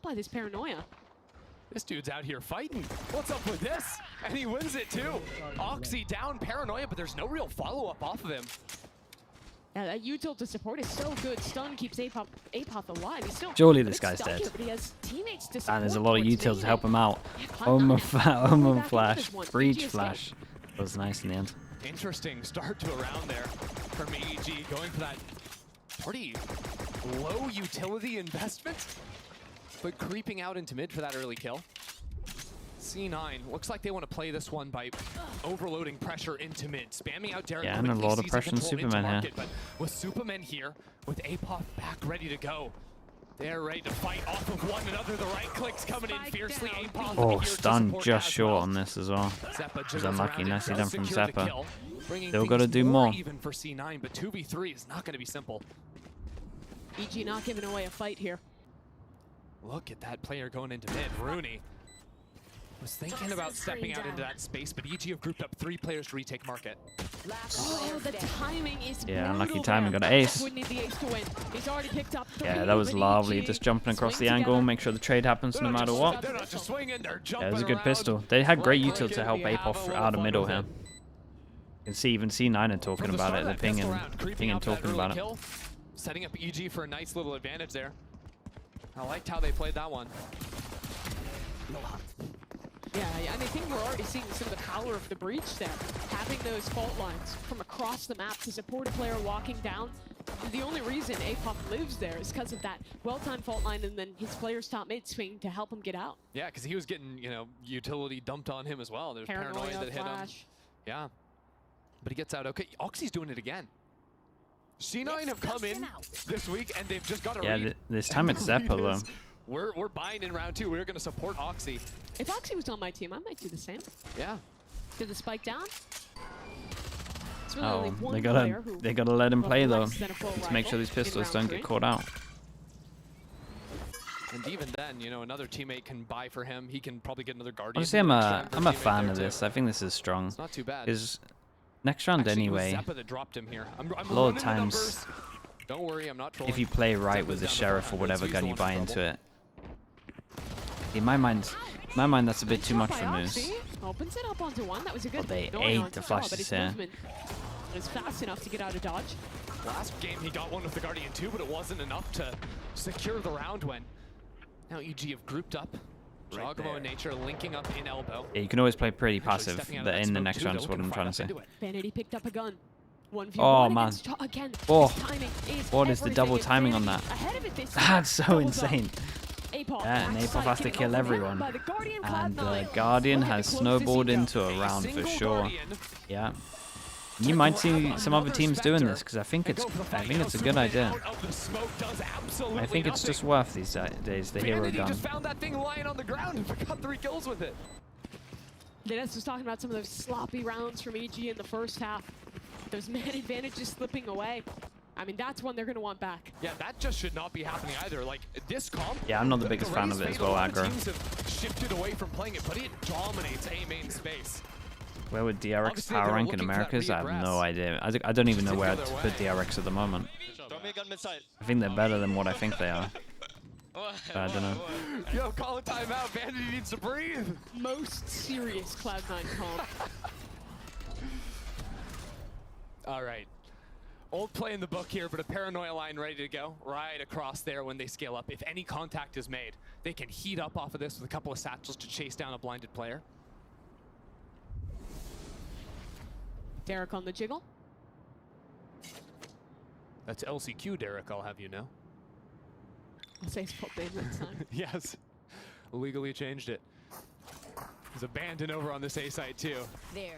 by this paranoia. This dude's out here fighting. What's up with this? And he wins it too. Oxy down, paranoia, but there's no real follow-up off of him. Yeah, that util to support is so good. Stun keeps Apoth alive. He's still Surely this guy's dead. here, but he has teammates to support And there's a lot of towards utils to main. help him out. Yeah, Omen flash, this one. breach EG flash. That was nice in the end. Interesting start to a round there from EG, going for that pretty low utility investment, but creeping out into mid for that early kill. C9 looks like they want to play this one by overloading pressure into mid, spamming out Derek. Yeah, and a lot of pressure on Superman here. But with Superman here, with Apoth back ready to go, they're ready to fight off of one another. The right clicks coming in fiercely. Apoth Oh, stun just short on this as well. Zeppa Was jiggles unlucky. around and Nicely does done from secure the Zeppa. kill, bringing Still things gotta do more. even for C9, but 2v3 is not going to be simple. EG not giving away a fight here. Look at that player going into mid. Rooney was thinking about stepping out into that space, but EG have grouped up 3 players to retake market. Oh, the timing is Yeah, unlucky brutal timing. there. Got an ace. Would need the ace to win. He's already picked up 3, Yeah, that was but lovely. EG Just jumping across the swing angle, together. make sure the trade happens no matter what. They're not just swinging, they're jumping Yeah, it was a good around. pistol. They had great Right util click to it, help we have Apoth a little out of fun middle with here. it. You can see even C9 are talking From the about start it. of They're that pinging, pistol round, creeping out talking that about early it. kill, setting up EG for a nice little advantage there. I liked how they played that one. Yeah, and I think we're already seeing some of the power of the breach there. Having those fault lines from across the map to support a player walking down. The only reason Apoth lives there is because of that well-timed fault line and then his player's top mid swing to help him get out. Yeah, because he was getting, you know, utility dumped on him as well. There's paranoia that hit him. flash. Yeah. But he gets out okay. Oxy's doing it again. C9 have come in this week and they've just got a Yeah, read. this time it's Zeppa Read though. is, We're buying in round 2. We're going to support Oxy. If Oxy was on my team, I might do the same. Yeah. Do the spike down. It's really Oh, only one they player gotta let him will play though, less than a full to make sure rifle these in pistols round don't 3. get caught out. And even then, you know, another teammate can buy for him. He can probably get another Guardian. Honestly, I'm a teammate fan there of too. this. I think this is strong. It's not too bad. Because next round Actually, it was anyway, Zeppa that dropped him here. I'm a lot of running the times, numbers. Don't worry, I'm not trolling. if you play right Zeppa's with the down to sheriff 400, or whatever he's gun the you one buy in into trouble. it. In my mind, that's a bit too much for Moose. Opens it up onto one. That was a good But they no ate on the top, flashes but his here. movement was fast enough to get out of dodge. Last game he got one with the Guardian too, but it wasn't enough to secure the round win. Now EG have grouped up. Jogamo and Nature linking up in elbow. Yeah, you can always play pretty Actually passive stepping out of that in the smoke next too, round they're is what looking I'm to trying to fight say. up into it. Vanity picked up a gun. 1v1 Oh, man. again. Oh. His timing is What is the double everything, timing and on Vanity that? ahead of it this That's so time. Doubles up. insane. Apoth Yeah, and backside Apoth has to getting kill overran everyone. by the Guardian And the Cloud9. Guardian Look at has the snowballed close into a round for sure. Yeah. You might see some other teams doing this because I think it's a good idea. I think it's just worth these days the hero Vanity gun. just found that thing lying on the ground and got 3 kills with it. Dennis was talking about some of those sloppy rounds from EG in the first half. Those man advantages slipping away. I mean, that's one they're going to want back. Yeah, that just should not be happening either. Like, this comp... Yeah, I'm not the biggest fan of it as well, aggro. Teams have shifted away from playing it, but it dominates A main space. Where would DRX Obviously, power they're rank in looking for that Americas? I have reaggress. no idea. I don't even know where to put DRX at the moment. I think they're better than what I think they are. But I don't know. Yo, call a timeout. Vanity needs to breathe. Most serious Cloud9 comp. All right. Old play in the book here, but a paranoia line ready to go right across there when they scale up. If any contact is made, they can heat up off of this with a couple of satchels to chase down a blinded player. Derek on the jiggle. That's LCQ, Derek, I'll have you know. I'll say his full name next time. Yes. Legally changed it. He's abandoned over on this A site too. There.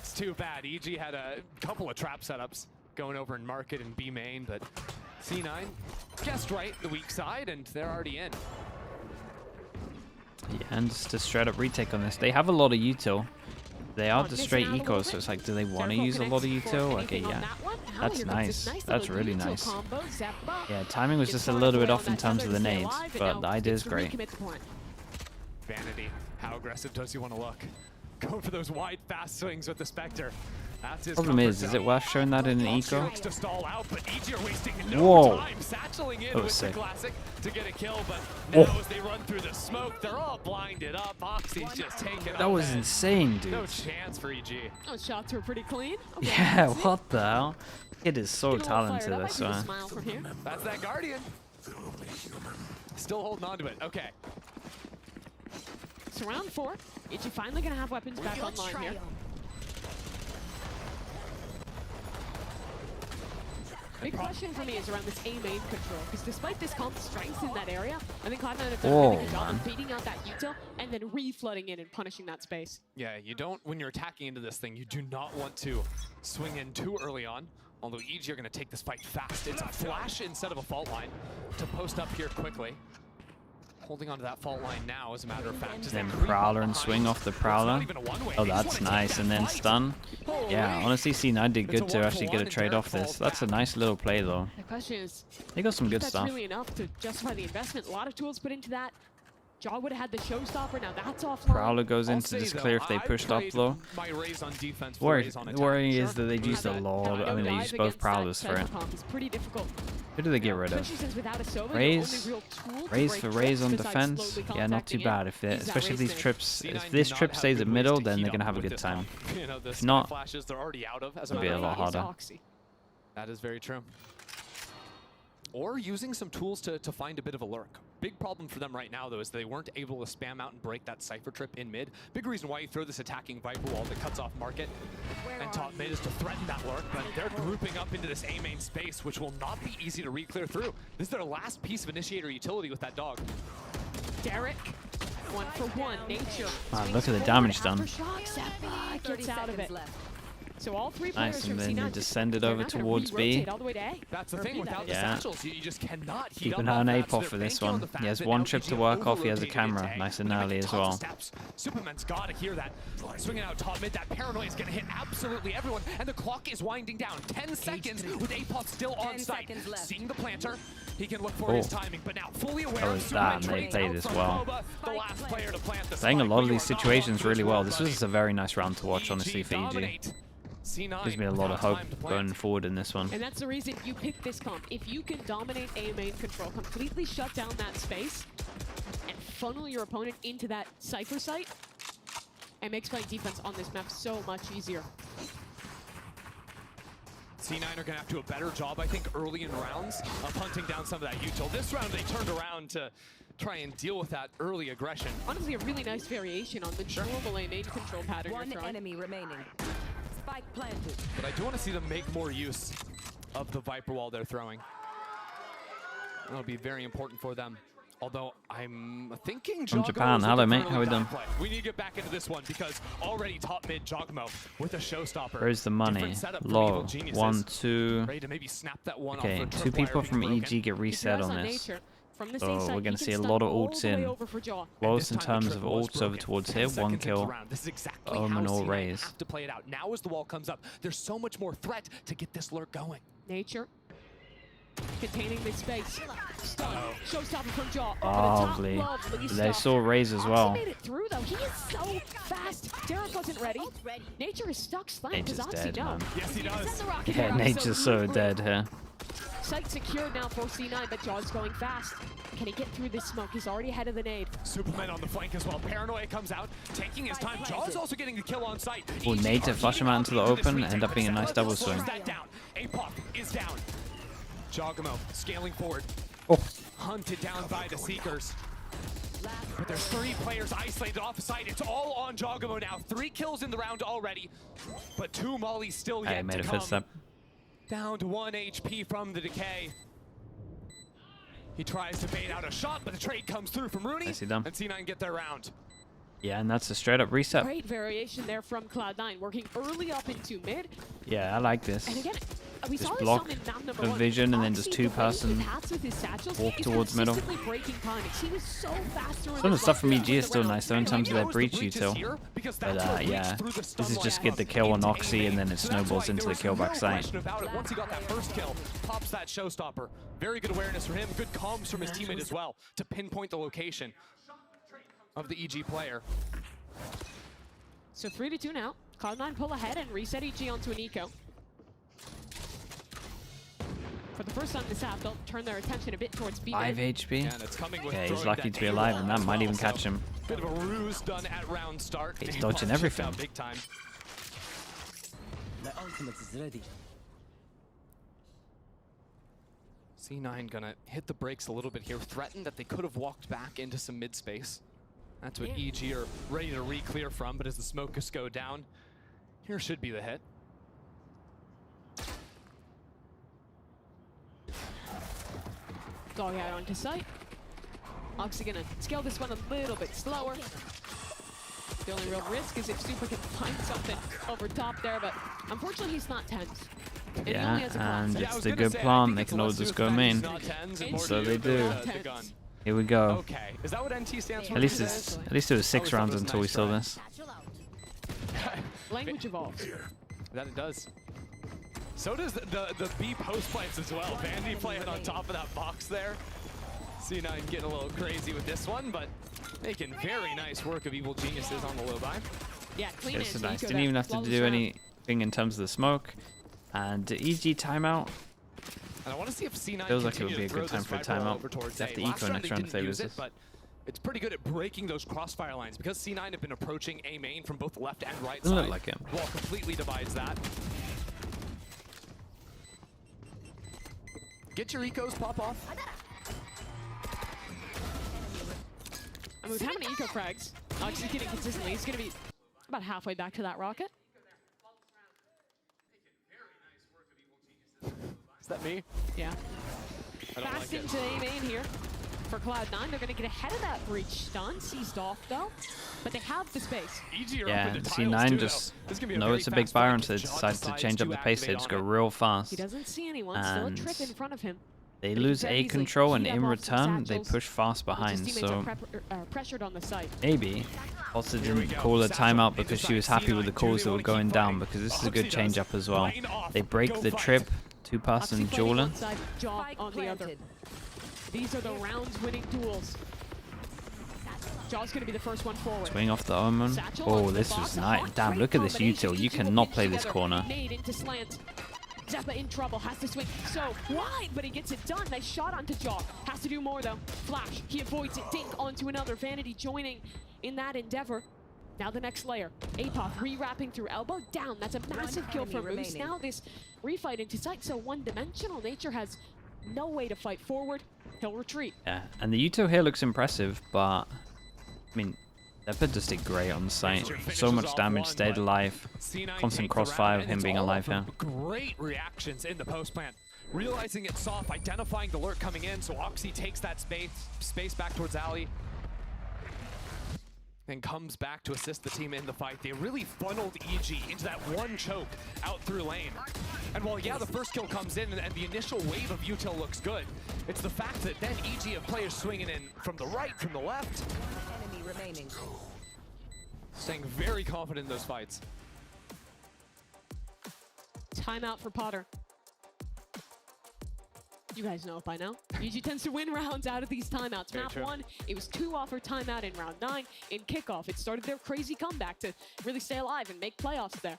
It's too bad. EG had a couple of trap setups going over in market and B main, but C9 guessed right, the weak side, and they're already in. Yeah, and just a straight up retake on this. They have a lot of util. They are the straight ecos, so it's like, do they want to use a lot of util? Okay, yeah. That's nice. That's really nice. Yeah, timing was just a little bit off in terms of the nades, but the idea is great. Vanity, how aggressive does he want to look? Going for those wide, fast swings with the Spectre. That's his Problem is comfort it worth showing that in an eco? looks to stall out, but EG are wasting no Whoa. time, satcheling in That was with sick. the classic to get a kill, but Oh. now as they run through the smoke, they're all blinded up. Moxie's just taking That was insane, No dude. chance for EG. Those shots were pretty clean. Okay, Yeah, that's it. what the hell? Kid is so Get a little talented, fired I up. I see the swear. smile from here. That's that Guardian. Still holding on to it. Okay. So round 4. EG finally gonna have weapons back online here. Big question for me is around this A main control, because despite this comp strength in that area, I think Cloud9 have done a really good job of feeding out that util and then re-flooding in and punishing that space. Yeah, you don't, when you're attacking into this thing, you do not want to swing in too early on. Although EG are going to take this fight fast. It's a flash instead of a fault line to post up here quickly. Holding onto that fault line now, as a matter of fact. Then Prowler and swing off the Prowler. Oh, that's nice. And then stun. Yeah, honestly, C9 did good to actually get a trade off this. That's a nice little play, though. The question is, They got some good that's stuff. really enough to justify the investment. A lot of tools put into that. Jaw would have had the showstopper, now that's offline. Prowler goes into this clear if they pushed up, though. Worry is that they used a lot. I mean, they used both Prowlers for it. Who do they get rid of? Raise for Raise on defense. Yeah, not too bad. Especially if these trips, if this trip stays at middle, then they're gonna have a good time. If not, it'll be a lot harder. That is very true. Or using some tools to find a bit of a lurk. Big problem for them right now, though, is they weren't able to spam out and break that Cypher trip in mid. Big reason why you throw this attacking Viper wall that cuts off market and top mid is to threaten that lurk, but they're grouping up into this A main space, which will not be easy to re-clear through. This is their last piece of initiator utility with that dog. Derek, 1-for-1, Nature. Wow, look at the damage done. Gets out of it. So all 3 players Nice, from and then C9 you descended over towards B. all the way to A. That's the thing, without the Yeah. satchels, you just cannot heat Keep up an eye on that fast. Apoth for They're this banking on one. the fact He has that one now trip EG to work off. He has a over-rotated camera. into A. Nice and When they early make as tons of well. steps, Superman's got to hear that. Swinging out top mid, that paranoia is going to hit absolutely everyone, and the clock is winding down. 10 seconds with Apoth still on site. Seeing the planter, he can look for his timing, but now fully aware of Superman They trades played out this from well. Boba, the last player to plant the Playing a spike. lot of We these are not situations on really well. This buddy. was a very nice round to watch, honestly, for EG. dominate. C9 Gives me a lot of without hope time to plant. going forward in this one. And that's the reason you pick this comp. If you can dominate A main control, completely shut down that space, and funnel your opponent into that Cypher site, it makes playing defense on this map so much easier. C9 are going to have to do a better job, I think, early in rounds of hunting down some of that util. This round, they turned around to try and deal with that early aggression. Honestly, a really nice variation on the normal A main control pattern you're One throwing. enemy remaining. Spike planted. But I do want to see them make more use of the Viper wall they're throwing. That'll be very important for them. Although I'm thinking From Jogamo Japan, is hello, looking mate. for an How we early doing? back play. We need to get back into this one because already top mid Jogamo with a showstopper. Where's the money? Different setup for Low. Evil Geniuses. 1, 2. Ready to maybe snap that one Okay, off for 2 tripwire people being from broken. EG get reset Keep your on eyes this. Nature. From the So same side, we're gonna he can see a stun lot of all ults the way in. over for Jaw. Close in This time the terms of triple was ults over broken. towards 10 here. 1 seconds into kill. round. This is exactly Omen how or C9 Raze. have to play it out. Now as the wall comes up, there's so much more threat to get this lurk going. Nature. Containing this space. Stun. Showstopper from Jaw. Lovely. They saw Raze as well. Made it through though. He is so fast. Derek wasn't ready. Nature is stuck slammed. Nature's Does Oxy dead, know? man. Yes, he does. Send the rocket Yeah, around Nature's so ruthless. dead here. Site secured now for C9, but Jaw's going fast. Can he get through this smoke? He's already ahead of the nade. Superman on the flank as well. Paranoia comes out, taking his time. Jaw's also getting the kill on sight. Oh, nade to flush him out into the open, end up being a nice double swing. That down. Apoth is down. Jogamo scaling forward. Oh. Hunted down by the Seekers. But there's 3 players isolated off the site. It's all on Jogamo now. 3 kills in the round already, but 2 mollies still I yet made to a come. footstep. Down to 1 HP from the decay. He tries to bait out a shot, but the trade comes through from Rooney, I see them. and C9 get their round. Yeah, and that's a straight up reset. Great variation there from Cloud9, working early up into mid. Yeah, I like this. And again, we Just saw block this some in map number the 1. vision and then Oxy, just the way 2-person he hats with his satchels, walk he's towards middle. consistently breaking timings. He was so fast through Some of the his stuff from left EG foot is still around. nice though in terms of their breach is util. here, because But that's where Breach yeah, through the this stun is line just get the comes kill on into Oxy and then it So that's snowballs why into there the kill was back no site. question about it. Once he got that first kill, pops that showstopper. Very good awareness from him. Good comms from his teammate as well to pinpoint the location of the EG player. So 3-2 now. Cloud9 pull ahead and reset EG onto an eco. For the first time this half, they'll turn their attention a bit towards B. 5 HP. And it's coming with Yeah, he's throwing lucky that to be A alive, wall and that as might well, even so catch him. Bit of a ruse done at round start. He's A-Pop dodging checked everything. out big time. My ultimate is ready. C9 gonna hit the brakes a little bit here, threatened that they could have walked back into some mid space. That's what EG are ready to re-clear from, but as the smoke just go down, here should be the hit. Dog out onto site. Oxy gonna scale this one a little bit slower. The only real risk is if Super can find something over top there, but unfortunately he's not tens. And he only Yeah, has a plant. and Yeah, I it's was the gonna good say, I plan. think They it's can all less just to go the fact main. it's not tens and more So to they do do. with the gun. Here we go. Okay, is that what NT stands for? At least it was 6 Always thought it rounds was until we nice saw try. this. Language evolves. That it does. So does the B post plants as well. Vandy playing on top of that box there. C9 getting a little crazy with this one, but making very nice work of Evil Geniuses on the low buy. Yeah, clean This is anti-eco nice. there. Didn't even have to Flawless do round. anything in terms of the smoke. And EG timeout. And I want to see if C9 Feels like it would continue be a to throw good time this for a Viper timeout. over towards They have A. to Last eco round next they round if didn't they use lose it, this. but it's pretty good at breaking those crossfire lines because C9 have been approaching A main from both left and right Doesn't side. look like him. Wall completely divides that. Get your ecos pop off. I mean, with how many eco frags Oxy's getting consistently, he's gonna be about halfway back to that rocket. Is that me? Yeah. I don't Fast like it. into A main here for Cloud9. They're going to get ahead of that breach stun. Seized off though, but they have the space. EG are Yeah, up with the C9 tiles, too, just though. This is gonna be a know very it's a big fast fight Byron, if so they John decide to decides change up to the pace. They activate just on go it. real fast. He doesn't see anyone. Still a And trip in front of him. They But he lose can A very easily control, and heat in up off some return, they satchels, push fast which his behind. teammates So are pressured on the site. maybe also Here we didn't go. call a Satchel timeout into because she side. was happy with the C9, calls do that they were wanna going keep down, fighting? because this is a Oxy good change does. up as well. Line off. They break Go the fight. trip, 2-pass Oxy and fighting jeweler. one side, Jaw Spike on the other. planted. These are the rounds-winning duels. Jaw's going to be the first one forward. Swing off the Omen. Satchel Oh, onto the this box. was A nice. hot Damn, great look at this combination. util. You EG will cannot pinch play this together. corner. Nade into slant. Zeppa in trouble, has to swing so wide, but he gets it done. Nice shot onto Jaw. Has to do more though. Flash, he avoids it. Dink onto another. Vanity joining in that endeavor. Now the next layer. A-Pop re-wrapping through elbow. Down. That's a massive kill for enemy Moose. remaining. Now this refight into sight, so one-dimensional. Nature has no way to fight forward. He'll retreat. Yeah, and the util here looks impressive, but I mean, Zeppa just did great on site. So much damage, stayed alive. C9 Constant take the crossfire round, of and him it's being all alive off here. of Great reactions in the post plant. Realizing it's soft, identifying the lurk coming in, so Oxy takes that space back towards Alley. And comes back to assist the team in the fight. They really funneled EG into that one choke out through lane. And while, yeah, the first kill comes in and the initial wave of util looks good, it's the fact that then EG have players swinging in from the right, from the left, Enemy remaining. staying very confident in those fights. Timeout for Potter. You guys know it by now. EG tends to win rounds out of these timeouts. Very Map true. 1, it was 2 off her timeout in round 9. In kickoff, it started their crazy comeback to really stay alive and make playoffs there.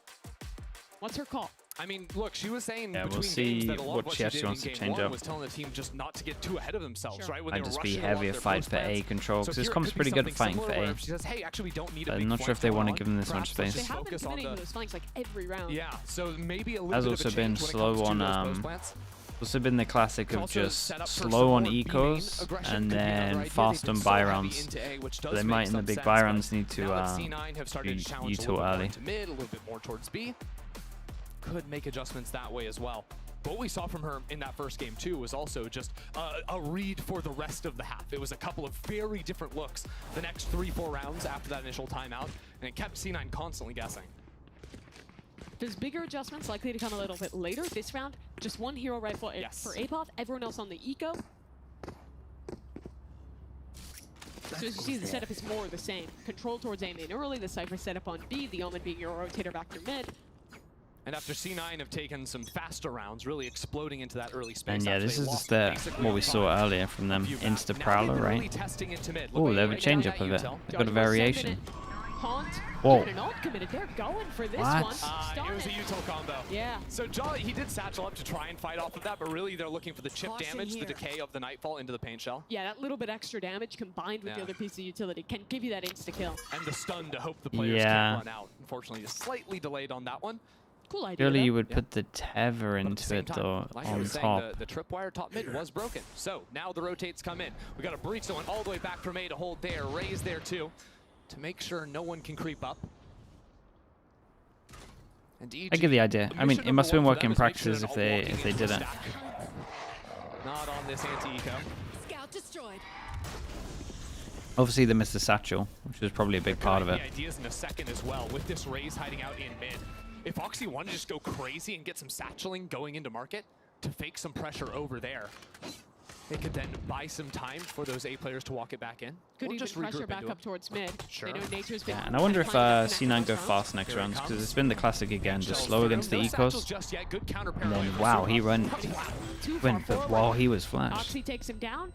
What's her call? I mean, look, she was saying Yeah, we'll between see games that a lot of what she she actually did wants in to game change one up. was telling the team just not to get too ahead of themselves, Sure. right? When Might they were just be rushing a lot heavier of their fight post for A plans. control, So because this here it comp's could be pretty good at something fighting for similar A. where She says, hey, actually, we don't need a I'm big not sure flank if they going want to on. give them this much Perhaps let's They space. just have been focus on committing the- to those flanks like every round. Yeah, so maybe a little Has bit also of a been change when it slow comes to on, those post plants. Also been the classic of Also just set up for slow on support, B main ecos aggression and could be another then idea. fast They've on been buy so heavy rounds. into A, which So does they make might in the some big sense, buy but rounds need to now that C9 have started to challenge a util little bit more early. into mid, a little bit more towards B. Could make adjustments that way as well. But what we saw from her in that first game too was also just a read for the rest of the half. It was a couple of very different looks the next 3-4 rounds after that initial timeout, and it kept C9 constantly guessing. There's bigger adjustments likely to come a little bit later. This round, just one hero rifle Yes. for A-Pop, everyone else on the eco. So as you see, the setup is more the same. Control towards A main early, the Cypher setup on B, the Omen being your rotator back through mid. And after C9 have taken some faster rounds, really exploding into that early space. And yeah, after this they is lost just the, basically what on we saw five. earlier from them. Few Insta rounds. Now Prowler, they've been really right? testing into mid. Oh, Look they have at a change that up of it. util. They've got a variation. Pond. Whoa. Even an ult committed. They're going for this What? one. It was a util combo. Yeah. So Jolly, he did satchel up to try and fight off of that, but really they're looking for the chip Caution damage, here. the decay of the Nightfall into the paint shell. Yeah, that little bit extra damage combined with the Yeah. other piece of utility can give you that insta-kill. And the stun to hope the players Yeah. can't run out. Unfortunately, just slightly delayed on that one. Cool idea. Surely though. you would Yeah. put the tether But at the into same it time, though like I on was saying, top. the tripwire top mid was broken. So now the rotates come in. We got a breach that went all the way back from A to hold there, raise there too, to make sure no one can creep up. And I get the idea. I mean, mission it must have been number one for working them is make sure practices they're if not walking they into a didn't. stack. Not on this anti-eco. Scout destroyed. Obviously, they missed the satchel, which was probably a big part of it. The ideas in a second as well, with this raise hiding out in mid. If Oxy wanted to just go crazy and get some satcheling going into market to fake some pressure over there, they could then buy some time for those A players to walk it back in. Could or even just pressure regroup back into up it. towards mid. Sure. They know Nature's been Yeah, and I wonder if finding that C9 go connection fast next Here it rounds, because comes. it's been the classic again, just Shells slow through. against the No satchels ecos. just yet. Good counter And paranoia then, for wow, Supa. he went Too far forward. while he was flash. Oxy takes him down.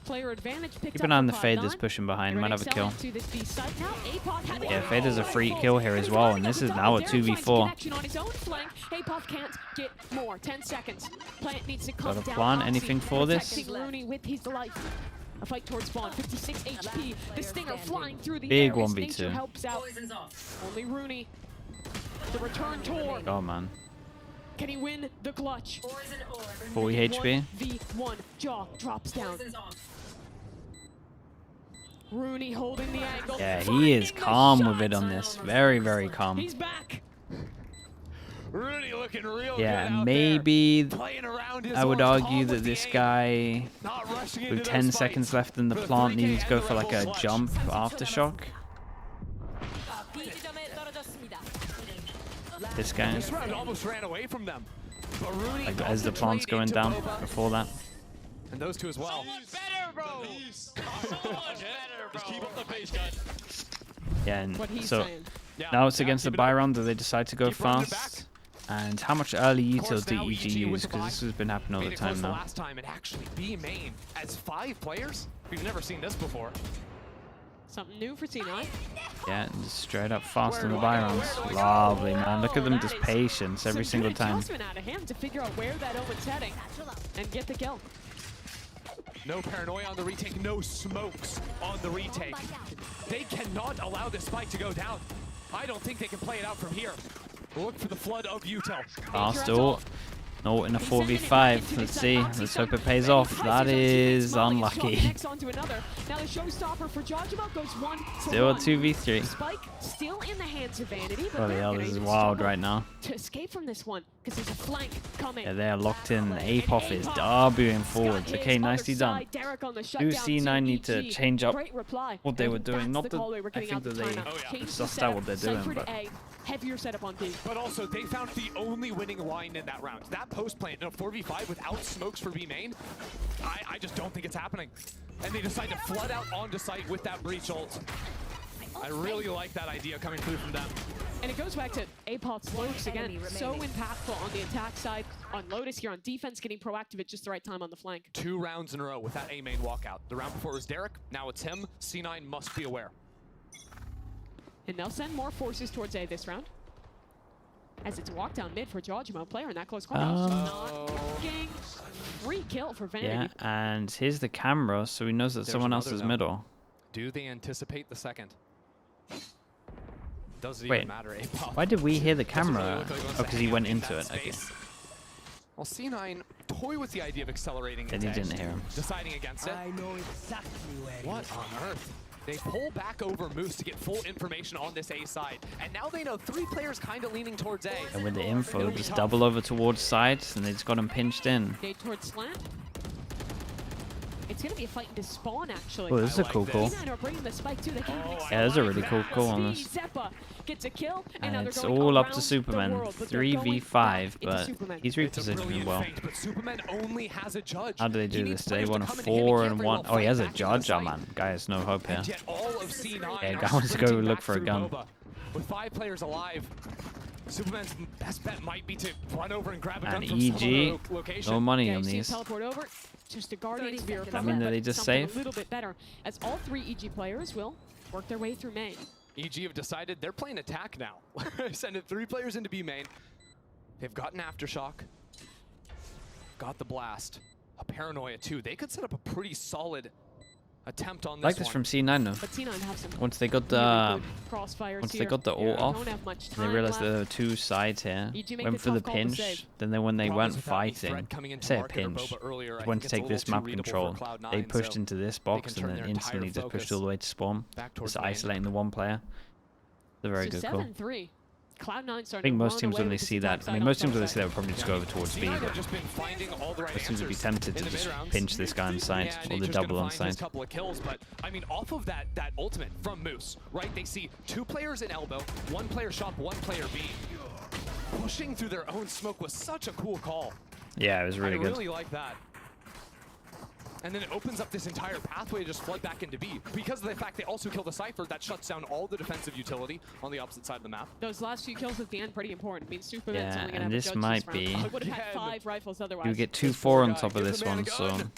Player advantage picked Keep up an eye on for the Fade that's Cloud9. pushing behind, They're might ready have a to kill. sell into this B site now. Apop had Yeah, it. Fade has a free kill here as well, and this is now a Darren finds 2v4. connection on his own flank. Apop can't get more. 10 seconds. Plant needs to come Got a down. plan? Oxy Anything for this? protecting Rooney with his life. A fight towards spawn. 56 HP. The Stinger flying through the Big air. His 1v2. nature helps out. Only Rooney. The return tour. Oh man, Can he win the clutch? 40 HP. 1v1. Jaw drops down. Rooney holding the angle. Yeah, he finding is the calm with it shot. on this. Very, very calm. He's back. Rooney looking real Yeah, good out maybe there. Playing around his I would own argue palm that with the this aim. guy, Not rushing with into 10 those seconds fights. left in the For the plant, 3K needed to go and for the like a Rebel jump clutch. aftershock. This guy, This round almost ran away from them. But Rooney like got as the plant's trade going into down Boba. before that. And those two as well. Yeah, and What he's so saying. Yeah. now it's Yeah, against the keep it buy up. round that they decide to go Keep running it fast. And how much early util course, do now EG EG with use? the Because buy. this has been happening all Made the it close time the now. last time and actually B main as 5 players. We've never seen this before. Something new for C9. Yeah, and just straight up fast on the buy rounds. Lovely, man. Look at them, That just is patience every some single good time. adjustment out of him to figure out where that Owen's heading and get the kill. No paranoia on the retake, no smokes on the retake. They cannot allow this spike to go down. I don't think they can play it out from here. Look for the flood of util. Fast ult. No, in a 4v5. Let's see. Let's hope it pays off. That is unlucky. Now the showstopper for Jojima goes 1 Still a to 1. 2v3. Spike still in the hands of Vanity, but Bloody they're hell, gonna this is even wild struggle right now. to escape from this one because there's a flank coming. Yeah, they are locked in. Apop is debuting forwards. Okay, nicely done. Do C9 need to change up what they were doing? Not that I think that they sussed out what they're doing, but heavier setup on B. But also, they found the only winning line in that round. That post plant in a 4v5 without smokes for B main, I just don't think it's happening. And they decide to flood out onto site with that breach ult. I really like that idea coming through from them. And it goes back to Apop's lurks again. So impactful on the attack side. On Lotus here on defense, getting proactive at just the right time on the flank. 2 rounds in a row with that A main walkout. The round before was Derek, now it's him. C9 must be aware. And they'll send more forces towards A this round. As it's a walk down mid for Jojima, player in that close corner. Not working. Free kill for Vanity. yeah. And here's the camera, so he knows that There's someone else another is note. middle. Do they anticipate the second? Does it Wait, even matter? Apop. Why did we hear the Doesn't really camera? look like he wants Oh, to because he hang went out in into that it. Okay. space. Well, C9 toy with the idea of accelerating Then into he didn't edge, hear him. deciding against it. I know exactly where What on earth? They pull back over Moose to get full information on this A side. And now they know 3 players kind of leaning towards A. And with the info, It'll be just tough. double over towards sides, and they just got him pinched in. Nade towards slant. It's going to be a fight into spawn, actually. Oh, this is a like cool this. call. C9 are bringing the spike too. They can't even I Yeah, that's a like really cool that. call on this. Zeppa gets a kill, And now they're it's going all up to around the Superman. world, but they're going 3v5, back into but Superman. he's It's a repositioning brilliant well. feint, but Superman only has a judge. How do they He do needs this? They players to won a come in and hit. He 4 can't and very 1. well Oh, he fight has a back into the judge. Oh site. man, guy has no hope here. And yet all of C9 Yeah, are guy wants to go sprinting look back for a through gun. Boba. With 5 players alive, Superman's best bet might be to run over and grab a gun And from some EG, other location. no money Yeah, on you see him these. teleport over. Just a Guardian 30 Spear seconds. from I mean, it, are they but just something safe? a little bit better as all 3 EG players will work their way through main. EG have decided they're playing attack now. Sending 3 players into B main. They've gotten Aftershock. Got the blast. A Paranoia too. They could set up a pretty solid attempt on this Like this one. from C9 though. But C9 have some Once they got really the good crossfires once here. they got the ult off, Don't have much they time realized there left. were 2 sides here. EG make Went the for the tough call to pinch. save. Then when they Problems weren't with that fighting, threat coming into say a market or pinch, Boba earlier, I went think to it's a take this little map too readable control. for Cloud9, They pushed so into this they box can and turn then their instantly entire just pushed focus all the way to spawn. back towards Just main. isolating the one player. It's a very So good call. 7-3. Cloud9 I starting think to most run teams away when they with this see that, attack I mean side most on teams when they top see that would probably just go over towards B, C9 but have just been finding all the right most teams would be answers tempted in to the just mid-rounds. pinch this guy on site, Yeah, or the Nature's double gonna on find his site. couple of kills, but I mean, off of that ultimate from Moose, right? They see 2 players in elbow, 1 player shop, 1 player B. Pushing through their own smoke was such a cool call. Yeah, it was really I good. really like that. And then it opens up this entire pathway to just flood back into B. Because of the fact they also kill the Cypher, that shuts down all the defensive utility on the opposite side of the map. Those last few kills at the end pretty important. I mean, Superman's Yeah, only gonna and have this a judge might round. be- They would have had Again. 5 rifles otherwise. You get This 2-4 poor on guy, top of give this the man a one, so gun.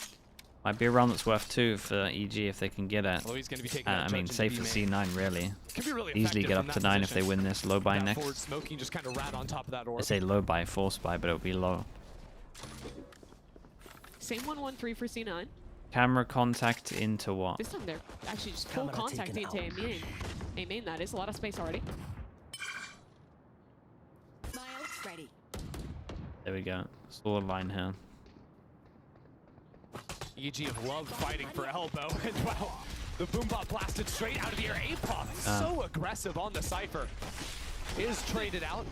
might be a round that's worth 2 for EG if they can get it. Although he's going to be taking I that mean, judge safe into for B main. C9 really. Could be really Easily effective get from up to that 9 if they position. win this. Low buy That forward next. smoking just kind of rat on top of that I orb. say low buy, force buy, but it'll be low. Same 1-1-3 for C9. Camera contact into what? This time they're actually just full Camera contact taken into out. A main. A main, that is. A lot of space already. My ult's ready. There we go. Solid line here. EG have loved fighting for elbow, and wow, the boom bot blasted straight out of the air. Apop so aggressive on the Cypher. Is traded out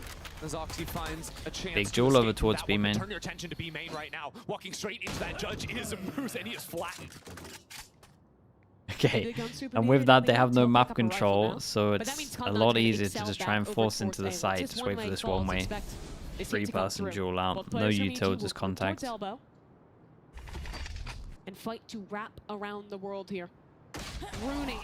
as Oxy finds a chance. Big to duel escape over from towards that B one, but main. Turn your attention to B main right now. Walking straight into that judge is a Moose, and he is flattened. Okay, Big on Super and Main with and that they they have no pick map up a rifle control, now. so But that it's means a Cloud9's lot gonna easier to excel just that try and over force towards into the A. side, Just just wait for one-way this calls, one way. expect this Free team to come pass and through. duel out. Both No players from EG util, will just move contact. towards elbow and fight to wrap around the world here. Rooney.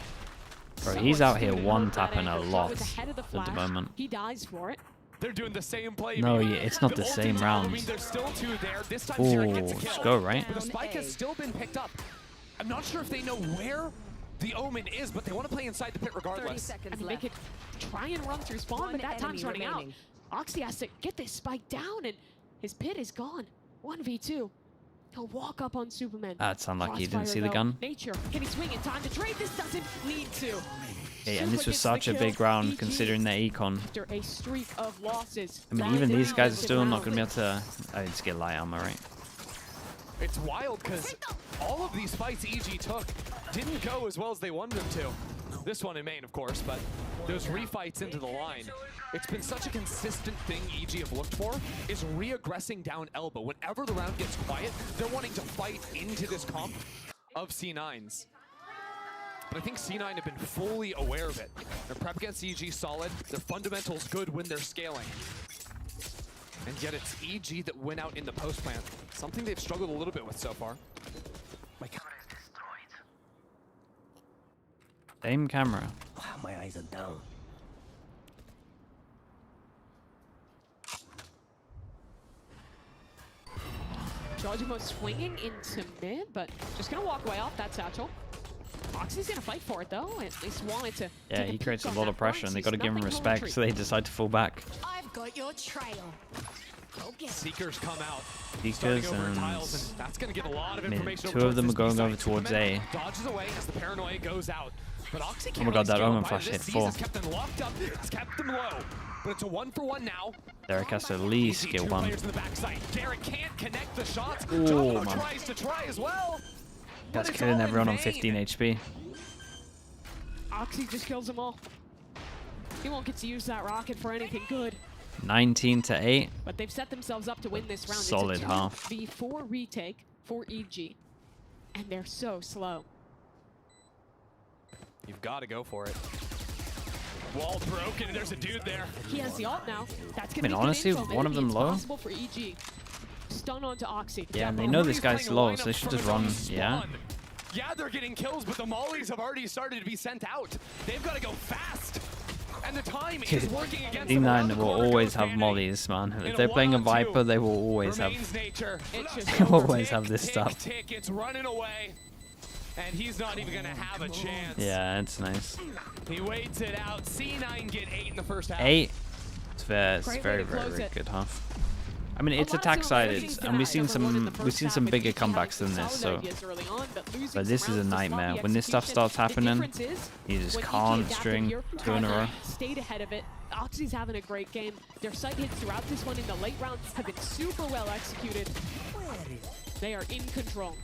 Bro, so he's out here astute and hurt that one-tapping a angle. lot With the head of the at the flash. moment. He dies for it. They're doing the same play. No, man. yeah, it's not the ult same is round. following. There's still 2 there. This time Zero gets a Ooh, kill. let's go, right? But the spike has still been picked up. I'm not sure if they know where the Omen is, but they want to play inside the pit 30 regardless. I seconds mean, they left. could try and run through spawn, One but that time's enemy running remaining. out. Oxy has to get this spike down, and his pit is gone. 1v2. He'll walk up on Superman. That's unlucky, you didn't Crossfire, see the though. gun. Nature, can he swing in time to trade? This doesn't lead to. Okay, and this Super was gets such the a big kill. round EG considering their econ. After a streak of losses. I mean, Round even these down guys are into still not round. going to be able to... I need to get light armor, right? It's wild because all of these fights EG took didn't go as well as they wanted them to. This one in main, of course, but those refights into the line. It's been such a consistent thing EG have looked for, is re-aggressing down elbow. Whenever the round gets quiet, they're wanting to fight into this comp of C9's. But I think C9 have been fully aware of it. Their prep against EG solid, their fundamentals good when they're scaling. And yet it's EG that went out in the post plant. Something they've struggled a little bit with so far. My camera is destroyed. Same camera. Wow, my eyes are down. Georgimo swinging into mid, but just gonna walk away off that satchel. Oxy's gonna fight for it though. At least wanted to. Yeah, take he peek creates a on lot that of pressure, and they front. got to He's give him nothing to respect, retreat. so they decide to fall back. I've got your trail. Go get it. Seekers come out. Seekers Starting over and... tiles, and that's going to get a lot of I mean, information. 2 of them are going over towards A. Dodges away as the paranoia goes out. But Oxy Oh my god, that Omen flash hit hit 4. Kept them locked up. It's kept them low. But it's a 1-for-1 now. Derek has to at least EG, get 2 1. players in the backside. Derek can't connect the shots. Ooh, Jumbo man. tries to try as well. but That's it's killing all in everyone on vain. 15 HP. Oxy just kills them all. He won't get to use that rocket for anything good. 19 to 8. But they've set themselves up to win this round. Solid it's a half. 2v4 retake for EG. And they're so slow. You've got to go for it. Wall broken, and there's a dude there. He has the ult now. That's gonna I mean, be good honestly, info. one of Maybe them it's low. possible for EG. Stun onto Oxy. Yeah, and they but know Rudy's this guy's playing a low, lineup so they should from just his own run. Yeah. spawn. Yeah, they're getting kills, but the mollies have already started to be sent out. They've got to go fast. And the time is working against them. Around the D9 will corner always goes have Vanny. mollies, man. In If a they're playing a 1-on-2, Viper, they will always have... remains nature. It's just They over. always have this Tick, stuff. tick, it's running away. and he's not even gonna have a chance. Yeah, it's nice. He waits it out. C9 get 8 in the first half. 8. It's fair. It's Great way very, to very, close very it. good half. I mean, A it's lot of attack sided, similarities to and we've that seen number one in the some first half some with bigger EG having comebacks than some this. solid So, ideas early on, losing but this some is a rounds to nightmare. sloppy When this stuff execution. starts The happening, difference is, you just when EG can't adapted string here, 2 in a row. stayed ahead of it. Oxy's having a great game. Their sight hits throughout this one in the late rounds have been super well executed. They are in control.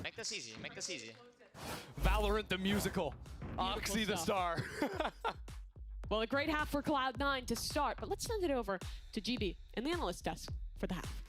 Make this easy. Make this easy. Valorant the musical. Oxy the star. Well, a great half for Cloud9 to start, but let's send it over to GB and the analyst desk for the half.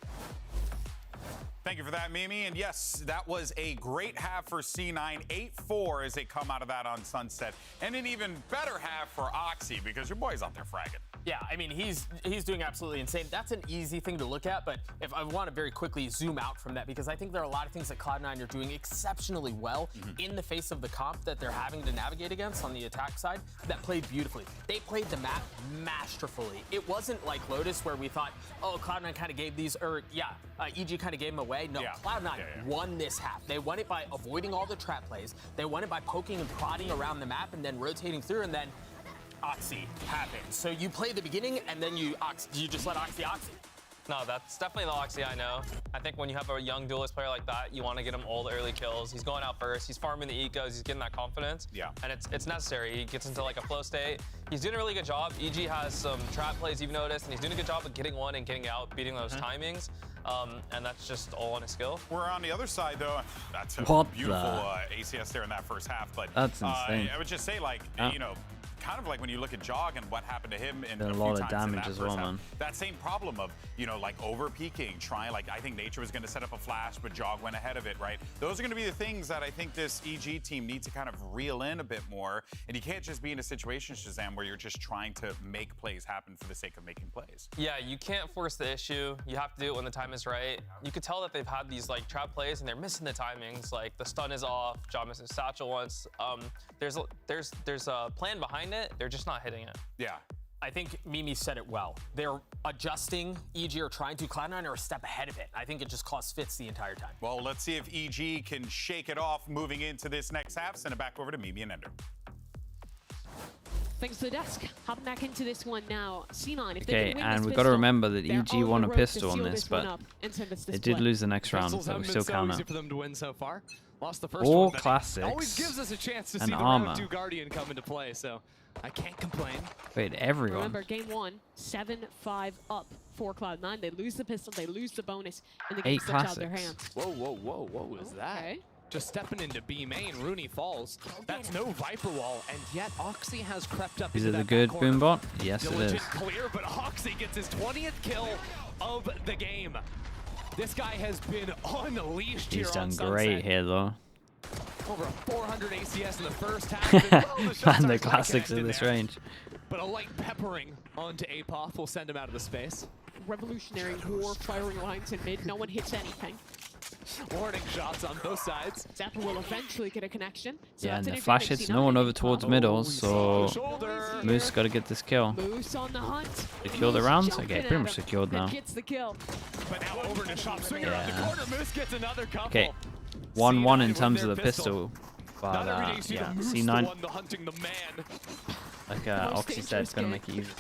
Thank you for that, Mimi. And yes, that was a great half for C9, 8-4 as they come out of that on Sunset. And an even better half for Oxy because your boy's out there fragging. Yeah, I mean, he's doing absolutely insane. That's an easy thing to look at, but if I want to very quickly zoom out from that, because I think there are a lot of things that Cloud9 are doing exceptionally well in the face of the comp that they're having to navigate against on the attack side that played beautifully. They played the map masterfully. It wasn't like Lotus where we thought, oh, Cloud9 kind of gave these, or EG kind of gave them away. No, Cloud9 won this half. They won it by avoiding all the trap plays. They won it by poking and prodding around the map and then rotating through, and then Oxy happens. So you play the beginning and then you just let Oxy. No, that's definitely the Oxy I know. I think when you have a young duelist player like that, you want to get him all the early kills. He's going out first. He's farming the ecos. He's getting that confidence. Yeah. And it's necessary. He gets into like a flow state. He's doing a really good job. EG has some trap plays you've noticed, and he's doing a good job of getting one and getting out, beating those timings. And that's just all on his skill. We're on the other side, though. That's a beautiful ACS there in that first half. But that's insane. I would just say, like, you know, kind of like when you look at Jog and what happened to him in a lot of damage as well, man. That same problem of, you know, like over peaking, trying, like, I think Nature was going to set up a flash, but Jog went ahead of it, right? Those are going to be the things that I think this EG team needs to kind of reel in a bit more. And you can't just be in a situation, Shazam, where you're just trying to make plays happen for the sake of making plays. Yeah, you can't force the issue. You have to do it when the time is right. You could tell that they've had these like trap plays and they're missing the timings. Like the stun is off, Jog missing satchel once. There's a plan behind it. They're just not hitting it. Yeah. I think Mimi said it well. They're adjusting, EG are trying to. Cloud9 are a step ahead of it. I think it just caused fits the entire time. Well, let's see if EG can shake it off moving into this next half. Send it back over to Mimi and Ender. Thanks to the desk. Hopping back into this one now. C9, if they Okay, can win and this we've got to pistol, remember that they're EG on won the a road to pistol on seal this, one but up and send us this they did play. lose the next round, Pistols so we haven't still been so count easy it. for them to win so far. Lost the first All one, but classics always gives us a chance to and see the armor. round 2 Guardian come into play, so I can't complain. Wait, everyone. Remember, game 1, 7-5 up for Cloud9. They lose the pistol, they lose the bonus, and the game 8 slips out of their classics. hands. Whoa, whoa, whoa, what was that? Okay. Just stepping into B main, Rooney falls. That's no Viper wall, and yet Oxy has crept up Is into it a that good back corner. boombot? Yes, it Diligent is. clear, but Oxy gets his 20th kill of the game. This guy has been unleashed He's here done on great Sunset. here, though. Over 400 ACS in the first half. And well, the shots Man, aren't the quite classics in connected this there. range. But a light peppering onto Apoth will send him out of the space. Revolutionary war firing lines in mid. No one hits anything. Warning shots on both sides. Zapper will eventually get a connection. So Yeah, that's and an the flash advantage. hits no one C9 over towards middle, so Shoulder. Moose got to get this kill. Moose on the hunt. Secure the Moose rounds? jumping Okay, at pretty much him secured and now. gets the kill. But now over to shop, swinging around the Yeah. corner. Moose gets another couple. Okay, 1-1 in with terms of their the pistol. But Not every day you see yeah, the Moose, the C9, one, the hunting the man. like Most Oxy said, it's going to make it easy.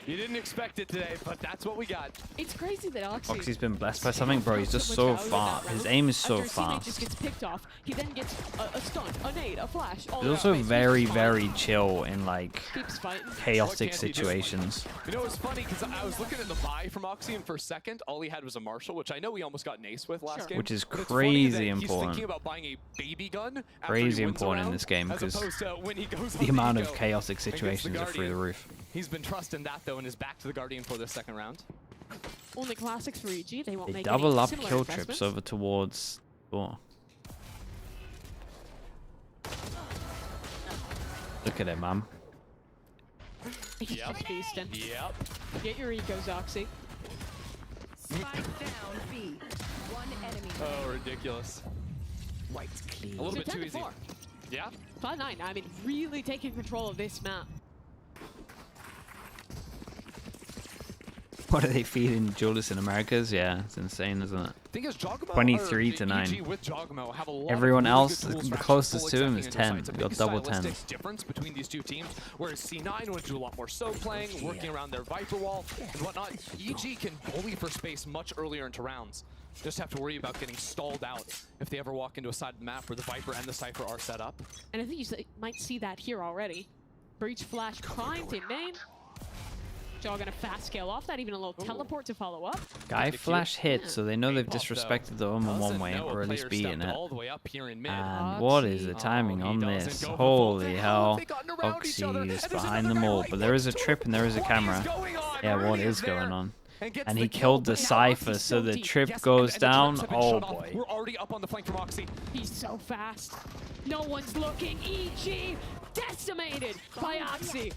You didn't expect it today, but that's what we got. It's crazy that Oxy's been blessed by something, bro. He's just so fast. His aim is so After his teammate just fast. gets picked off, he then gets a stunt, a nade, a flash. All He's around also base. very, Keeps very fighting. chill in like Keeps fighting. chaotic What can't he do? situations. You know, it's funny because I was looking at the buy from Oxy, and for a second, all he had was a Marshall, which I know he almost got an ace with last Sure. game. Which is but it's funny that crazy He's important. thinking about buying a baby gun. After Crazy he wins a important in round, this game, as 'cause opposed to when he goes The on amount eco of chaotic against the situations are through the Guardian. roof. He's been trusting that though, and is back to the Guardian for the second round. Only classics for EG. They won't They make double any up similar kill investments. trips over towards 4. Look at it, man. He's just feasting. Yep. Get your ecos, Oxy. Spike down B. One enemy. Oh, ridiculous. White's clean. A little So bit too 10 to easy. 4. Yeah. Cloud9, I mean, really taking control of this map. What are they feeding Julius in Americas? Yeah, it's insane, isn't it? Thing is, Jogamo, 23 or to 9. EG with Jogamo have a lot Everyone of really else, good tools the for closest actually to him is full accepting 10. into You got sites. double A big 10. stylistics difference between these two teams, whereas C9 would do a lot more soak playing, working around their Viper wall and whatnot. EG can bully for space much earlier into rounds. Just have to worry about getting stalled out if they ever walk into a side of the map where the Viper and the Cypher are set up. And I think you might see that here already. Breach flash primed in main. Jaw gonna fast scale off that, even a little teleport to follow up. Guy flash hit, Yeah. so they know they've Pop, though, disrespected the Omen one doesn't way, know a or at least player beaten stepped it. all the way up here in mid. And what is the timing Oh, on he this? doesn't go for full. Holy How hell. have they gotten around each other? And Oxy is there's behind another them guy all, right but there is a next to trip and there is a him. camera. What is going on? Yeah, what Rudy is there going on? and gets And the he kill, killed but the now Cypher, Oxy's so the deep. trip Yes, goes and the down. trips have been Oh shut off. boy. We're already up on the flank from Oxy. He's so fast. No one's looking. EG decimated by Oxy.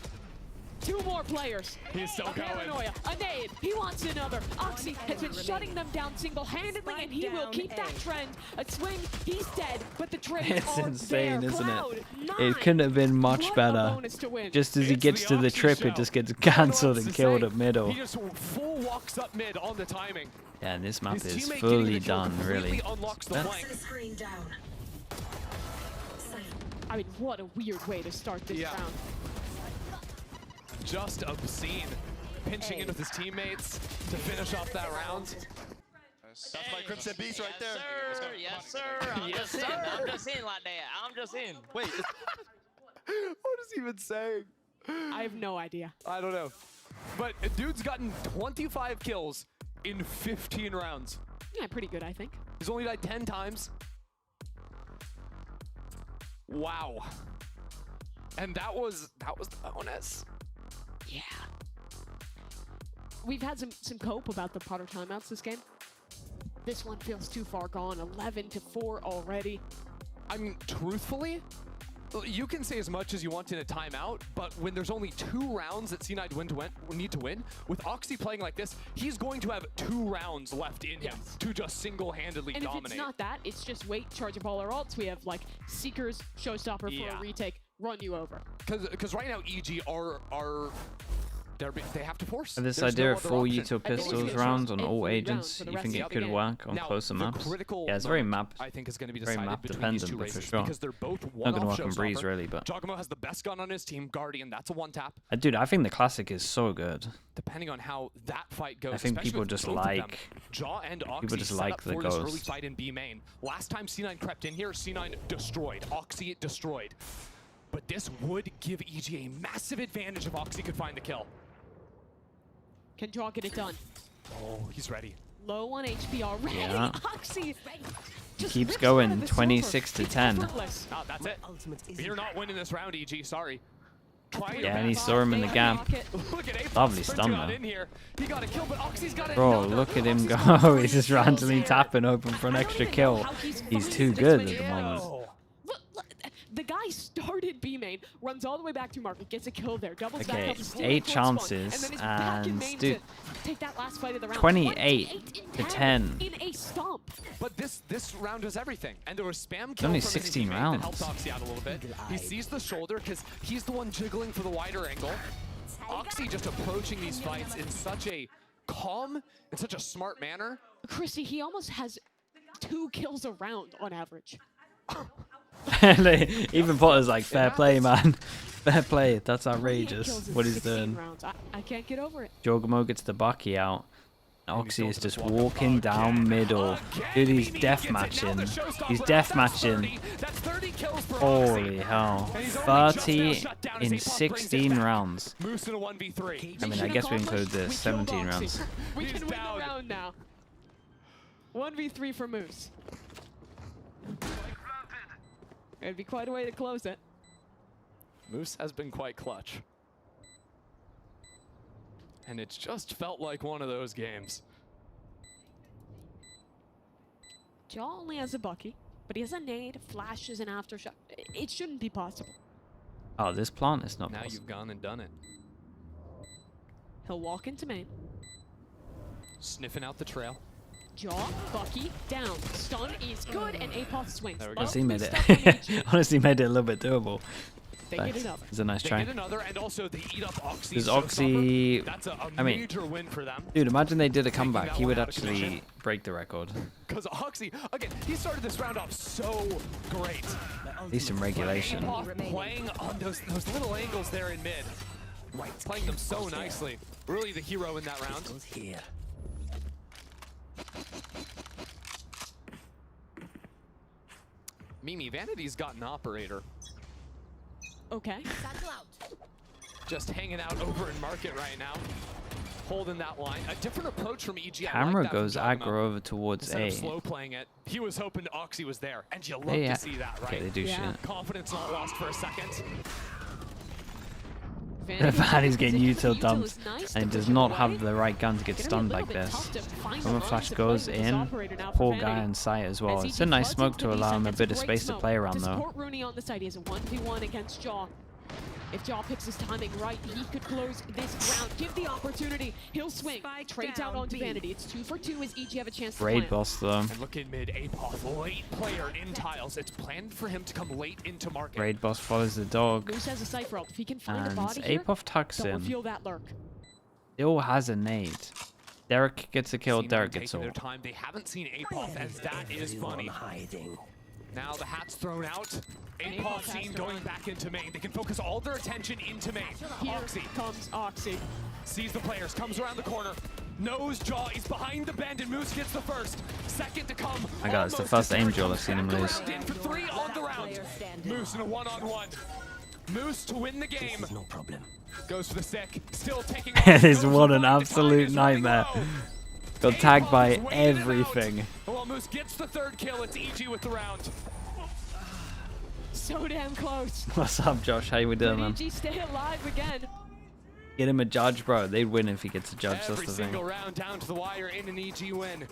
2 more players. He's still A going. paranoia, a nade. He wants another. Oxy has been shutting them down single-handedly, and he will keep that trend. A swing, he's dead, but the trades It's are insane, there. isn't Cloud, it? 9. It couldn't have been much What a better. bonus to win. Just as he It's gets the to the Oxy trip, show. it just gets I don't know cancelled what and to killed say. at middle. He just full walks up mid on the timing. Yeah, and this map His is teammate fully getting the kill done, completely really. unlocks the Yeah. flank. I mean, what a weird way to start this Yeah. round. Just obscene. Pinching in with his teammates to finish off that round. That's my Crimson Beast right there. Yes, sir. I'm Yes, just in. sir. I'm just in like that. I'm just in. Wait, What is he even saying? I have no idea. I don't know. But a dude's gotten 25 kills in 15 rounds. Yeah, pretty good, I think. He's only died 10 times. Wow. And that was the bonus. Yeah. We've had some cope about the Potter timeouts this game. This one feels too far gone. 11-4 already. I mean, truthfully, you can say as much as you want in a timeout, but when there's only 2 rounds that C9 need to win, with Oxy playing like this, he's going to have 2 rounds left in him to just single-handedly And dominate. if it's not that, it's just wait, charge up all our ults. We have like Seekers, Showstopper for Yeah. a retake, run you over. Because right now EG are they have to force. And this There's idea no of other full option. util I think we pistols should rounds on every all round agents, for the you rest think of it the could game. work on Now, closer the maps? critical Yeah, it's very moment, map. I think is going to be very decided map between these dependent, two but for races sure. because they're both Not one gonna off work on Breeze Showstopper. really, but Jogamo has the best gun on his team, Guardian. That's a 1-tap. Dude, I think the classic is so good. Depending on how that fight goes, I think especially people with just both of them, like Jaw and Oxy just set like up the for this early ghost. fight in B main. Last time C9 crept in here, C9 destroyed. Oxy destroyed. But this would give EG a massive advantage if Oxy could find the kill. Can Jaw get it done? Oh, he's ready. Low on HP already. Yeah. Oxy just Keeps rips going, out of the 26 silver. to It's 10. effortless. Ah, that's it. You're not winning this round, EG. Sorry. Try your Yeah, and he best. saw him in the gap. Look at Apex Lovely sprinting stun, on though. in here. He got a kill, but Oxy's got Bro, another. look at him Oxy's go. got 3 He's just kills randomly here. tapping open for an I don't extra even know kill. how He's finding too this good many at the moment. Oh. Look, the guy started B main, runs all the way back to market, gets a kill there, doubles back Okay, up to steal 8 the cold spawn, chances, and then is back in and main dude, to take that last fight of the round. 28 to 10. in a stomp. But this round does everything. And there was spam kill only from his 16 teammate that rounds. helped Oxy out a little bit. He sees the shoulder because he's the one jiggling for the wider angle. Oxy just approaching these fights in such a calm and such a smart manner. Chrissy, he almost has 2 kills a round on average. Even Potter's like, fair play, man. Fair play. That's 28 outrageous. kills in What he's 16 doing. rounds. I can't get over it. Jogamo gets the Bucky out. Oxy is just walking down Again, middle. again, Dude, he's Mimi death gets it. Now matching. the showstopper. He's death That's matching. 30. That's 30 kills for Holy Oxy. hell. And he's only just now 30 shut down as in Apoth brings it 16 back. rounds. Moose in a 1v3. I mean, I Mission guess we include accomplished. the We killed 17 Oxy. rounds. We He's can win down. the round now. 1v3 for Moose. It'd be quite a way to close it. Moose has been quite clutch. And it's just felt like one of those games. Jaw only has a Bucky, but he has a nade, flashes, an aftershock. It shouldn't be possible. Oh, this plant is not Now possible. you've gone and done it. He'll walk into main. Sniffing out the trail. Jaw, Bucky, down. Stun is good, and Apoth swings. There we go. Love Honestly, the made stuff from it. EG. Honestly, made it a little bit doable. They get another. It's a nice They try. get another, and also they eat up Oxy. Because so Oxy, that's a I mean, major win for them. dude, imagine they did a comeback. that He one would out of actually commission. break the record. Because Oxy, again, he started this round off so great. At least some regulation. APOF playing on those little angles there in mid. Playing them so nicely. Really the hero in that round. Here. Mimi, Vanity's got an operator. Okay. Just hanging out over in market right now. Holding that line. A different approach from EG. Camera goes aggro over towards Instead A. of slow playing it, he was hoping Oxy was there. And you love Yeah. to see that, right? Okay, they do Yeah. shit. Confidence not lost for a second. Vanity's getting util Util dumped is nice and to does push not him have away. the right gun to get Gonna be a stunned little like bit this. tough to find the When a lines flash to goes play with this in, operator now for poor Vanity. guy in sight as well. As It's EG a nice floods smoke into to the allow him a seconds, bit of great space to smoke play around to though. support Rooney on the side. He has a 1v1 against Jaw. If Jaw picks his timing right, he could close this round. Give the opportunity. He'll swing. Spike Trades out down onto B. Vanity. It's 2 for 2 as EG have a chance to Raid plant. boss though. And look in mid, APOF, late player in tiles. It's planned for him to come late into market. Raid boss follows the dog. Moose has a cypher ult. If he can find a And body here, APOF tucks don't in. reveal that lurk. Still has a nade. Derek gets a kill, Seen Derek them gets taking their ult. time. They haven't seen APOF, as that is funny. Hiding. Now the hat's thrown out. APOF APOF seen has to going run. back into main. They can focus all their attention into main. Here Oxy comes Oxy. sees the players, comes around the corner, knows Jaw is behind the bend, and Moose gets the first. Second to come. My God, it's the almost first as Derek Angel comes I've seen him back lose. around in for 3 on the round. Player standing. Moose in a one-on-one. Moose to win the game. No problem. Goes for the sick. Still taking This off, what goes an for mine. The absolute time is running nightmare. low. Got tagged APOF by is waiting it out. everything. Well, Moose gets the 3rd kill. It's EG with the round. So damn close. What's up, Josh? How you doing, Can man? EG stay alive again? Get him a judge, bro. They'd win if he gets a judge. Every That's the single thing. round down to the wire in an EG win.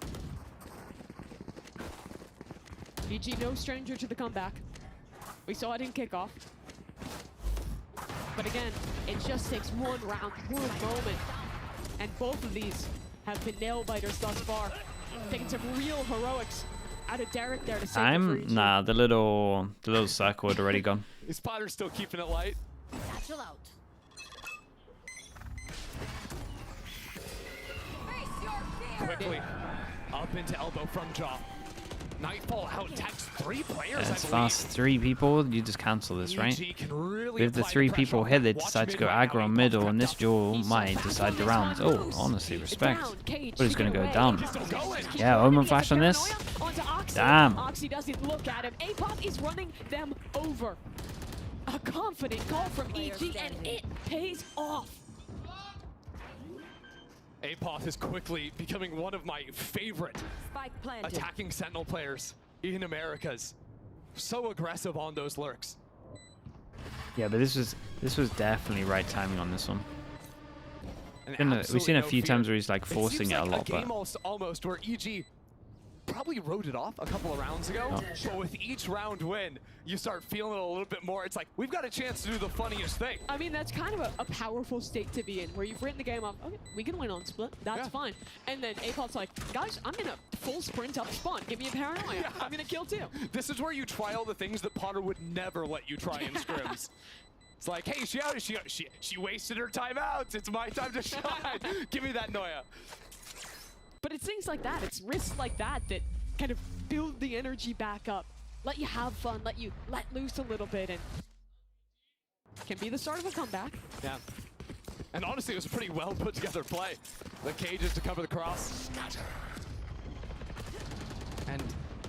EG no stranger to the comeback. We saw it in kickoff. But again, it just takes one round, one moment. And both of these have been nail biters thus far. Taking some real heroics out of Derek there to save it for EG. Nah, the little circle had already gone. Is Potter still keeping it light? Satchel out. Quickly up into elbow from Jaw. Nightfall out attacks 3 players. Yeah, it's I fast. 3 people. You just cancel this, right? EG can really If the apply 3 pressure people on here, them. they Watch decide to mid go right aggro now. on APOF middle, and crept this up. duel He's might back decide on the this round. one. Oh, honestly, It's respect. down. Cage But he's to gonna get go away. down. He's still going. Keep Yeah, running. Omen He flash gets on the this. paranoia onto Oxy. Damn. Oxy doesn't look at him. APOF is running them over. A confident call from EG, and it pays off. APOF is quickly becoming one of my favorite Spike planted. attacking Sentinel players in Americas. So aggressive on those lurks. Yeah, but this was definitely right timing on this one. And We've seen a absolutely few no times fear. where he's like forcing seems it a like lot, game but almost where EG probably wrote it off a couple of rounds ago, Oh. but with each round win, you start feeling it a little bit more. It's like, we've got a chance to do the funniest thing. I mean, that's kind of a powerful state to be in, where you've written the game up, okay, we can win on split, that's Yeah. fine. And then APOF's like, guys, I'm gonna full sprint up spawn, give me a paranoia, Yeah. I'm gonna kill too. This is where you try all the things that Potter would never let you try in scrims. It's like, hey, she wasted her timeouts. It's my time to shine. Give me that Noya. But it's things like that, it's risks like that that kind of build the energy back up, let you have fun, let you let loose a little bit, and can be the start of a comeback. Yeah. And honestly, it was a pretty well put together play. The cages to cover the cross. And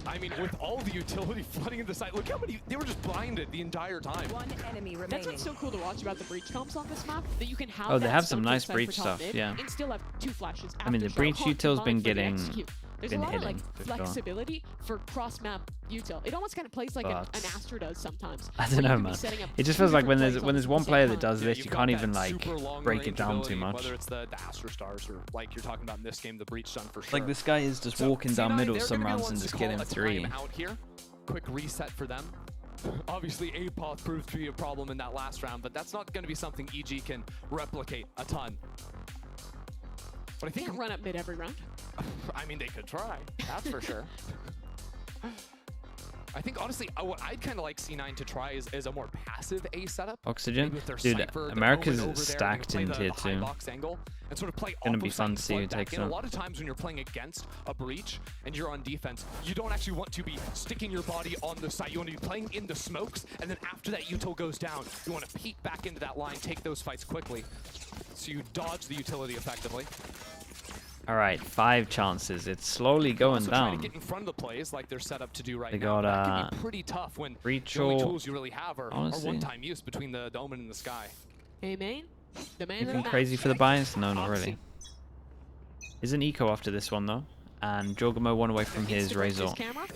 I mean, with all the utility flooding in the site, look how many, they were just blinded the entire time. One enemy That's remaining. what's so cool to watch about the breach comps on this map, that you can have Oh, they that have some smoke nice inside breach for top stuff, mid yeah. and still have 2 flashes. I mean, the after breach shot, util's been combined for the getting- execute. There's been a lot of hitting, like for sure. flexibility for cross-map util. It almost kind of plays like an But- Astra does sometimes. I where don't you know, can be man. setting up It just 2 feels like when different there's plays on one at the player same that does time. this, You've you got can't that even like super long break it range down too ability, much. Whether it's the Astra Stars or like you're talking about in this game, the breach done for sure. Like this guy is just So, walking down C9, middle they're some gonna be the rounds ones and to just call getting a 3. timeout here. Quick reset for them. Obviously, APOF proved to be a problem in that last round, but that's not going to be something EG can replicate a ton. But I think, Can't run up mid every round. I mean, they could try. That's for sure. I think honestly, what I'd kind of like C9 to try is a more passive A setup. Oxygen, Maybe with their dude. Cypher, their America's Omen over there, stacked and in play tier the high 2. box angle and sort of play Gonna off be of fun that to see who flood back takes in. them. A lot of times when you're playing against a breach and you're on defense, you don't actually want to be sticking your body on the site. You want to be playing in the smokes, and then after that util goes down, you want to peek back into that line, take those fights quickly, so you dodge the utility effectively. All right, 5 chances. It's slowly going Also trying down. to get in front of the plays like they're set up to do right They now. got, That can be pretty tough when breach the only or- tools you really have are honestly. one-time use between the Omen and the Sky. Hey, main. The man of Anything the crazy match. for the buys? No, not Oxy. really. Is an eco after this one though, and Jorgamo 1 away from his Razor. Camera.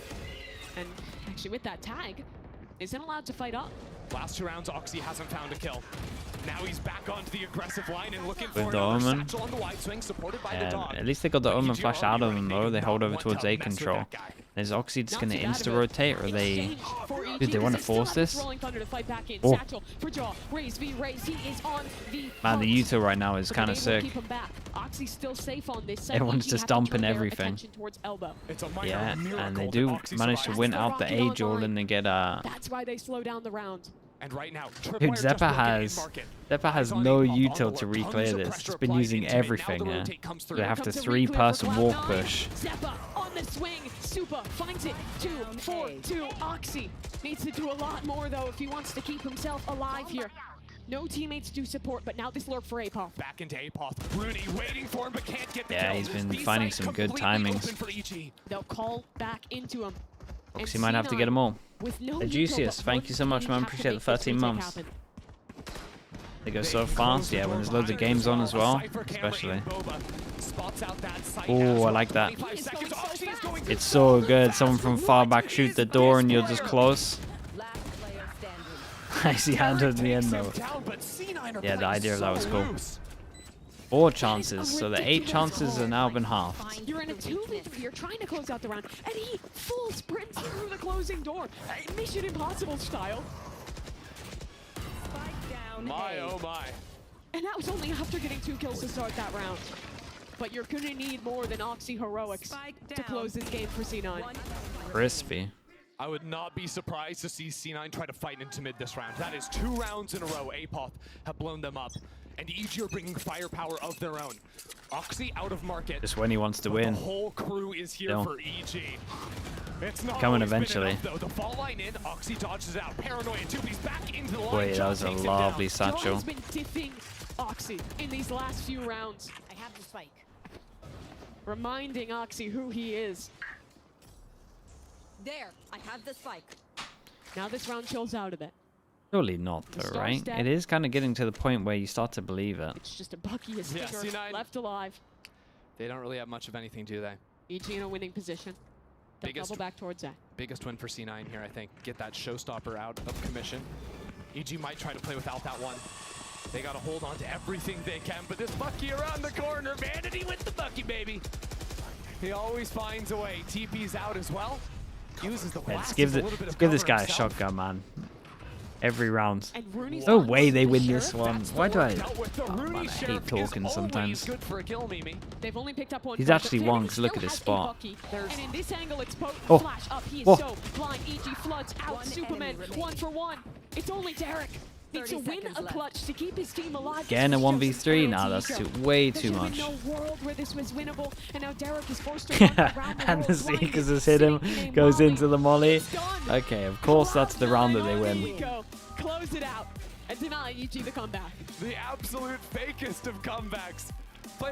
And actually with that tag, isn't allowed to fight up. Last 2 rounds, Oxy hasn't found a kill. Now he's back onto the aggressive line and looking With for the another Omen. satchel on the wide swing, supported by the dog. At least they got the But Omen EG flash are out of already them right. though. do They hold not over want towards to A mess with control. that guy. Is Oxy just Not gonna too bad of insta a rotate, or they? exchange for EG, Dude, they want to as still force have this? Rolling Thunder to fight back in. Oh. Satchel for Jaw. Raze v Raze. He is on the Man, the hunt. util right now is But kind of they're able to sick. keep him back. Oxy's still safe on this side. Everyone's EG just have to dumping turn their everything. attention towards elbow. It's a minor Yeah, miracle and they that do Oxy manage to survives. win That's out the the A rocket duel online. and they get That's why they slow down the round. And right now, Dude, Zeppa has no util to reclear this. It's been using everything here. They have to 3-person walk push. Zeppa on the swing. Supa finds it. 2-4-2. Oxy needs to do a lot more though if he wants to keep himself alive here. No teammates do support, but now this lurk for Apoth. Back into Apoth. Rooney waiting for him, but can't get the Yeah, kill. he's been B finding site some good completely timings. open for EG. They'll call back into him. And Oxy might have to C9 get them all. with no The util, juiciest. but Thank you so much, man. have to Appreciate the make this 13 retake months. happen. They go so fast, yeah, when there's loads of games on as well, especially. Oh, I like that. It's so good. Someone from far back shoot the door and you're just close. Last player standing. I see hand at the end though. Yeah, the idea of that was cool. 4 chances, so the 8 chances are now been halved. You're in a 2v3, you're trying to close out the round, and he full sprints through the closing door. Mission Impossible style. Spike down My A. oh my. And that was only after getting 2 kills to start that round. But you're gonna need more than Oxy heroics Spike to down. close this game for C9. Crispy. I would not be surprised to see C9 try to fight into mid this round. That is 2 rounds in a row. Apoth have blown them up. And EG are bringing firepower of their own. Oxy out of market. Just when he wants to but win. The whole crew is here Still. for EG. It's not Coming always been eventually. enough, though. The fall line in, Oxy dodges out. Paranoia too, but he's back into the line. Wait, that Jaw was a takes him lovely down. Jaw satchel. has been diffing Oxy in these last few rounds, I have the spike. reminding Oxy who he is. There, I have the spike. Now this round chills out a bit. Surely not The though, star right? step. It is kind of getting to the point where you start to believe it. It's just a Bucky, a Yeah, stinger, C9. left alive. They don't really have much of anything, do they? EG in a winning position. They'll Biggest- double back towards that. Biggest win for C9 here, I think. Get that showstopper out of commission. EG might try to play without that one. They got to hold on to everything they can, but this Bucky around the corner. Vanity with the Bucky, baby. He always finds a way. TP's out as well. Uses the Yeah, blast let's give, as a little bit let's of give this cover guy a himself. shotgun, man. Every round. And Rooney's No on way they the win Sheriff. this one. That's the Why do work I? dealt with. The Oh, Rooney man, I Sheriff hate talking is sometimes. always good for a kill, Mimi. They've only picked up 1 He's kill, actually but won, Vanity 'cause look still at his has a spot. Bucky. And in this angle, it's potent. Oh. Flash up. He is Whoa. so blind. EG floods out. One Superman, enemy remaining. 1 for 1. It's only Derek. Needs to 30 win seconds a left. clutch to keep his team alive. Again, a This was 1v3? just Nah, that's anti-ego. way There too should have much. been no world where this was winnable, and now Derek is forced to run around the And world the blinded, Seekers has hit him, sitting in a goes molly. into the molly. It's done. Okay, of course that's the round that they There win. we go. Close it out and deny EG the comeback. The absolute fakest of comebacks.